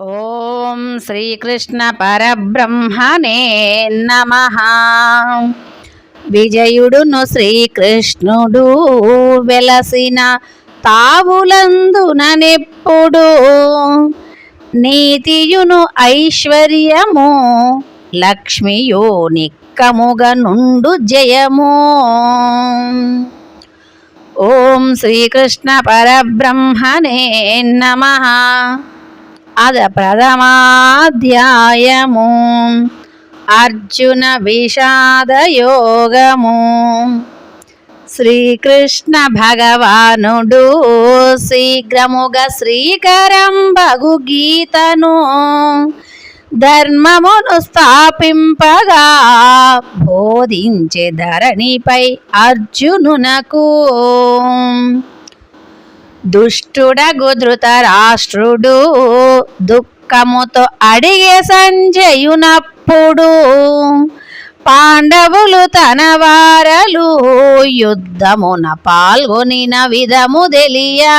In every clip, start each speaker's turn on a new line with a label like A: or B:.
A: ఓం శ్రీకృష్ణ పరబ్రహ్మణే నమః. విజయుడును శ్రీకృష్ణుడు వెలసిన తావులందుననెప్పుడు నీతియును ఐశ్వర్యము లక్ష్మియో నిక్కముగ నుండు జయము. ఓం శ్రీకృష్ణ పరబ్రహ్మణే నమః. ప్రథమాధ్యాయము అర్జున విషాదయోగము. శ్రీకృష్ణ భగవానుడు శీఘ్రముగా శ్రీకరంబగు గీతను ధర్మమును స్థాపింపగా బోధించే ధరణిపై అర్జునునకు. దుష్టుడగు ధృతరాష్ట్రుడు దుఃఖముతో అడిగే సంజయునప్పుడు పాండవులు తన వారలు యుద్ధమున పాల్గొనిన విధము తెలియా.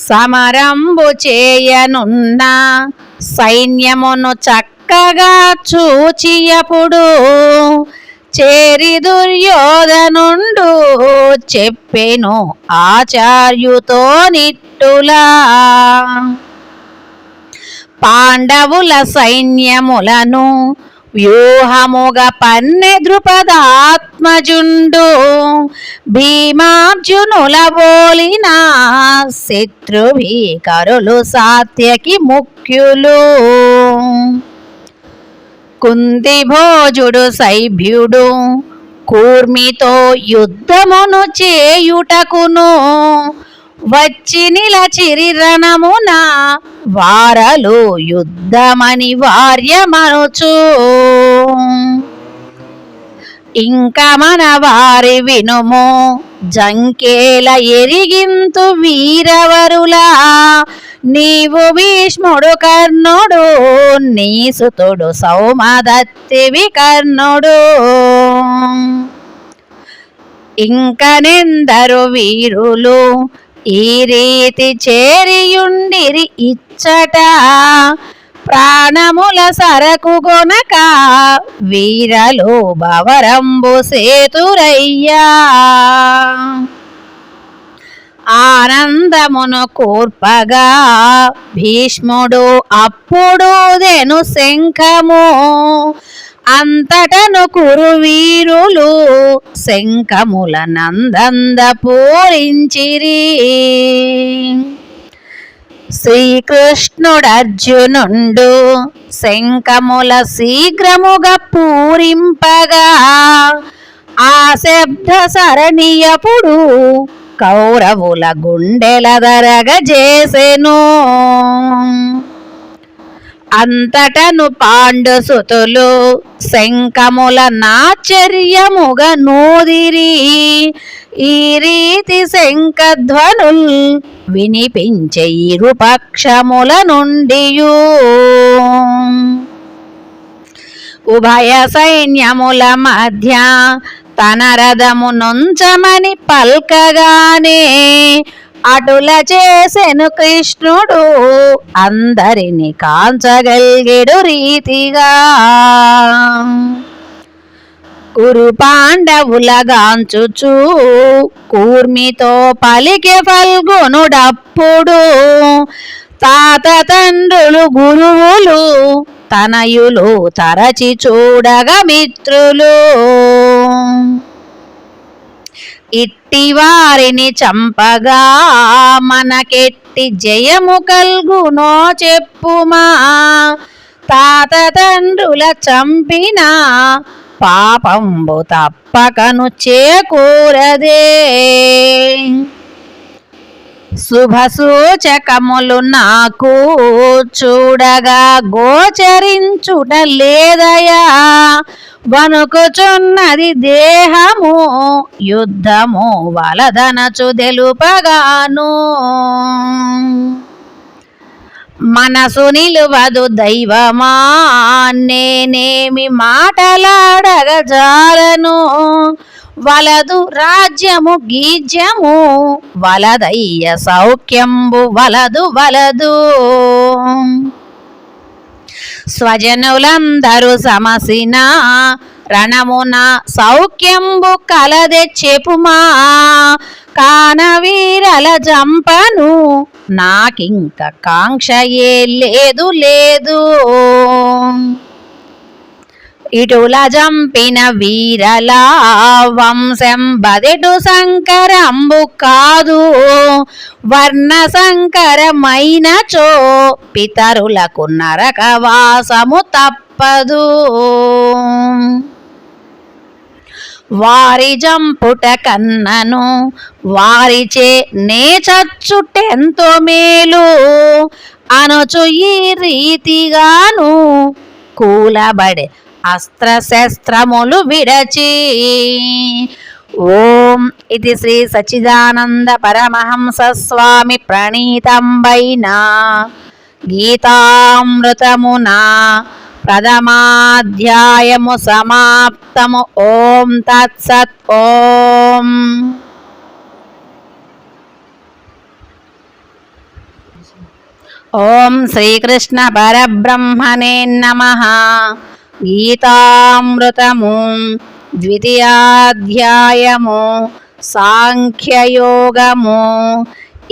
A: సమరంబు చేయనున్న సైన్యమును చక్కగా చూచియప్పుడు చేరి దుర్యోధనుండు చెప్పెను ఆచార్యుతో నిట్టులా. పాండవుల సైన్యములను వ్యూహముగా పన్నె ద్రుపదాత్మజుండు భీమార్జునుల బోలిన శత్రుభీకరులు సాత్యకి ముఖ్యులు. కుంతి భోజుడు సైభ్యుడు కూర్మితో యుద్ధమును చేయుటకును వచ్చి నిలచిరి రణమున వారలు యుద్ధమని వార్యమనుచు. ఇంక మన వారి వినుము జంకేల ఎరిగింతు వీరవరులా. నీవు భీష్ముడు కర్ణుడు నీసుతుడు సౌమదత్తివి కర్ణుడు. ఇంకనెందరు వీరులు ఈ రీతి చేరియుండిరి ఇచ్చట ప్రాణముల సరకు గొనక వీరలు భవరంబు సేతురయ్యా. ఆనందమును కూర్పగా భీష్ముడు అప్పుడు దెను శంఖము అంతటను కురువీరులు శంఖముల నందంద పూరించిరి. శ్రీకృష్ణుడర్జునుండు శంఖముల శీఘ్రముగా పూరింపగా ఆ శబ్ద సరణియపుడు కౌరవుల గుండెల దరగజేసెను. అంతటను పాండుసుతులు శంఖముల నాచర్యముగా నూదిరి. ఈ రీతి శంఖధ్వనుల్ వినిపించే ఇరుపక్షముల నుండియు ఉభయ సైన్యముల మధ్య తన రథము నుంచమని పల్కగానే అటుల చేసెను కృష్ణుడు అందరిని కాంచగలిగెడు రీతిగా. కురు పాండవుల గాంచుచూ కూర్మితో పలికె ఫల్గునుడప్పుడు తాత తండ్రులు గురువులు తనయులు తరచి చూడగా మిత్రులు. ఇట్టి వారిని చంపగా మనకెట్టి జయము కల్గునో చెప్పుమా. తాత తండ్రుల చంపిన పాపంబు తప్పకను చేకూరదే. శుభ సూచకములు నాకు చూడగా గోచరించుట లేదయా. వణుకుచున్నది దేహము యుద్ధము వలదనచు తెలుపగాను. మనసు నిలువదు దైవమా నేనేమి మాటలాడగజాలను. వలదు రాజ్యము గీజ్యము వలదయ్య సౌఖ్యంబు వలదు వలదు స్వజనులందరూ సమసిన రణమున సౌఖ్యంబు కలదె చెప్పుమా కానవీరల జంపను నాకింక కాంక్షయే లేదు లేదు ఇటుల జంపిన వీరల వంశం బదెటు సంకరంబు కాదు వర్ణ సంకరమైనచో పితరులకు నరకవాసము తప్పదు వారి జంపుట కన్నను వారిచే నే చచ్చుటెంతో మేలు అనుచు ఈ రీతిగాను కూలబడే అస్త్రశస్త్రములు విడచి ఓం ఇది శ్రీ సచ్చిదానంద పరమహంస స్వామి ప్రణీతంబైన గీతామృతమున ప్రథమాధ్యాయము సమాప్తము. ఓం తత్సత్. ఓం ఓం శ్రీకృష్ణ పరబ్రహ్మణే నమః. గీతామృతము ద్వితీయాధ్యాయము సాంఖ్యయోగము.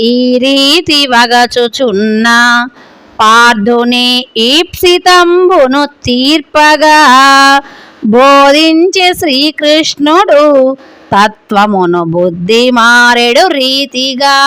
A: ఈ రీతి వగచుచున్న పార్థుని ఈప్సితంబును తీర్పగా బోధించే శ్రీకృష్ణుడు తత్వమును బుద్ధి మారెడు రీతిగా.